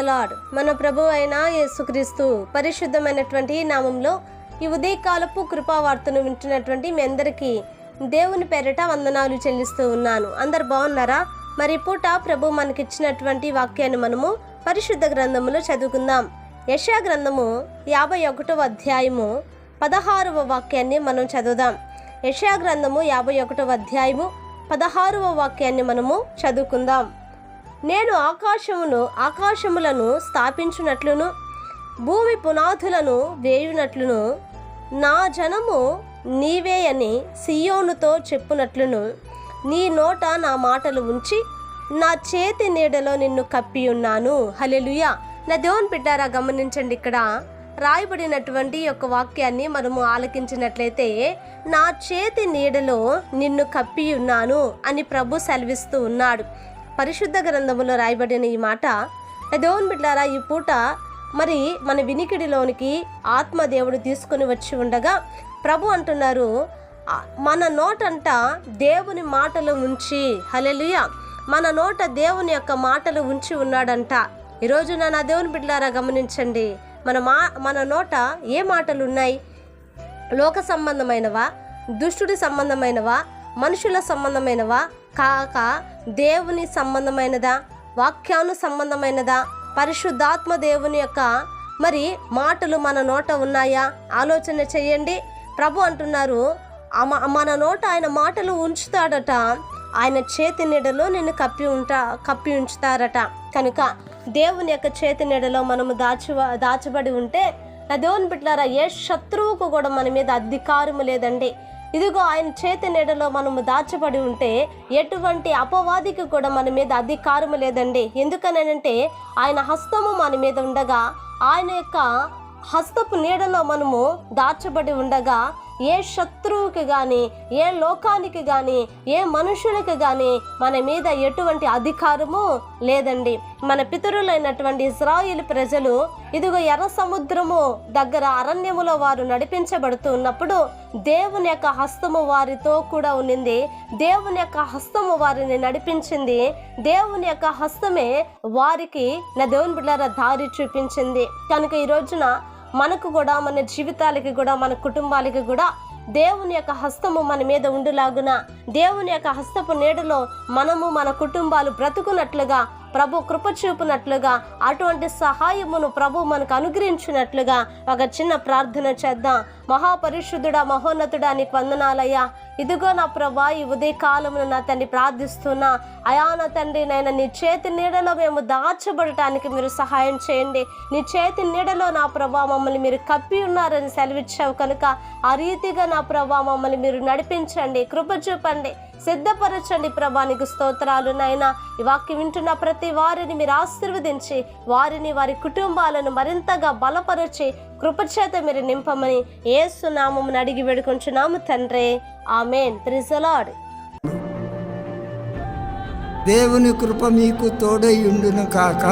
The lord. మన ప్రభు అయిన యేసుక్రీస్తు పరిశుద్ధమైనటువంటి నామంలో ఈ ఉదయకాలపు కృపావార్తను వింటున్నటువంటి మీ అందరికీ దేవుని పేరిట వందనాలు చెల్లిస్తూ ఉన్నాను. అందరు బాగున్నారా? మరి పూట ప్రభు మనకిచ్చినటువంటి వాక్యాన్ని మనము పరిశుద్ధ గ్రంథములో చదువుకుందాం. యెషయా గ్రంథము 51వ అధ్యాయము 16వ వాక్యాన్ని మనం చదువుదాం. యెషయా గ్రంథము 51వ అధ్యాయము 16వ వాక్యాన్ని మనము చదువుకుందాం. నేను ఆకాశములను స్థాపించునట్లును భూమి పునాదులను వేయునట్లును నా జనము నీవే అని సియోనుతో చెప్పునట్లును నీ నోట నా మాటలు ఉంచి నా చేతి నీడలో నిన్ను కప్పి ఉన్నాను. హల్లెలూయా. నా దేవుని బిడ్డారా, గమనించండి, ఇక్కడ రాయబడినటువంటి యొక్క వాక్యాన్ని మనము ఆలకించినట్లయితే నా చేతి నీడలో నిన్ను కప్పి ఉన్నాను అని ప్రభు సెలవిస్తూ ఉన్నాడు. పరిశుద్ధ గ్రంథములో రాయబడిన ఈ మాట నా దేవుని బిడ్డారా, ఈ పూట మరి మన వినికిడిలోనికి ఆత్మదేవుడు తీసుకుని వచ్చి ఉండగా ప్రభు అంటున్నారు, మన నోటంట దేవుని మాటలు ఉంచి, హల్లెలూయా, మన నోట దేవుని యొక్క మాటలు ఉంచి ఉన్నాడంట. ఈరోజు నా దేవుని బిడ్డలారా గమనించండి, మన నోట ఏ మాటలు ఉన్నాయి? లోక సంబంధమైనవా, దుష్టుడి సంబంధమైనవా, మనుషుల సంబంధమైనవా కాక దేవుని సంబంధమైనదా, వాక్యాను సంబంధమైనదా, పరిశుద్ధాత్మ దేవుని యొక్క మరి మాటలు మన నోట ఉన్నాయా? ఆలోచన చేయండి. ప్రభు అంటున్నారు, మన నోట ఆయన మాటలు ఉంచుతాడట, ఆయన చేతి నీడలో నిన్ను కప్పి ఉంచుతారట. కనుక దేవుని యొక్క చేతి నీడలో మనము దాచబడి ఉంటే నా దేవుని బిడ్డలారా, ఏ శత్రువుకు కూడా మన మీద అధికారము లేదండి. ఇదిగో ఆయన చేతి నీడలో మనము దాచబడి ఉంటే ఎటువంటి అపవాదికి కూడా మన మీద అధికారము లేదండి. ఎందుకనంటే ఆయన హస్తము మన మీద ఉండగా, ఆయన యొక్క హస్తపు నీడలో మనము దాచబడి ఉండగా ఏ శత్రువుకి కానీ, ఏ లోకానికి కానీ, ఏ మనుషులకి కానీ మన మీద ఎటువంటి అధికారము లేదండి. మన పితరులైనటువంటి ఇశ్రాయేలు ప్రజలు ఇదిగో ఎర్ర సముద్రము దగ్గర అరణ్యములో వారు నడిపించబడుతూ ఉన్నప్పుడు దేవుని యొక్క హస్తము వారితో కూడా ఉన్నింది. దేవుని యొక్క హస్తము వారిని నడిపించింది. దేవుని యొక్క హస్తమే వారికి నా దేవుని బిడ్డలారా దారి చూపించింది. కనుక ఈ రోజున మనకు కూడా, మన జీవితాలకి కూడా, మన కుటుంబాలకి కూడా దేవుని యొక్క హస్తము మన మీద ఉండులాగున, దేవుని యొక్క హస్తపు నీడలో మనము మన కుటుంబాలు బ్రతుకున్నట్లుగా, ప్రభు కృప చూపునట్లుగా, అటువంటి సహాయమును ప్రభు మనకు అనుగ్రహించినట్లుగా ఒక చిన్న ప్రార్థన చేద్దాం. మహాపరిశుద్ధుడా, మహోన్నతుడా, నీకు వందనాలయ్యా. ఇదిగో నా ప్రభా, ఈ ఉదయకాలమును నా తండ్రి ప్రార్థిస్తున్నా. అయా నా తండ్రి, నైనా నీ చేతి నీడలో మేము దాచబడటానికి మీరు సహాయం చేయండి. నీ చేతి నీడలో నా ప్రభా మమ్మల్ని మీరు కప్పి ఉన్నారని సెలవిచ్చావు కనుక ఆ రీతిగా నా ప్రభా మమ్మల్ని మీరు నడిపించండి, కృప చూపండి, సిద్ధపరచండి ప్రభా. నీకు స్తోత్రాలు నాయనా. ఈ వాక్యం వింటున్న ప్రతి వారిని మీరు ఆశీర్వదించి వారిని, వారి కుటుంబాలను మరింతగా బలపరిచి కృపచేత మీరు నింపమని యేసు నామమున అడిగి వేడుకొంచున్నాము తండ్రి, ఆమేన్. Praise the lord. దేవుని కృప మీకు తోడై ఉండును కాక.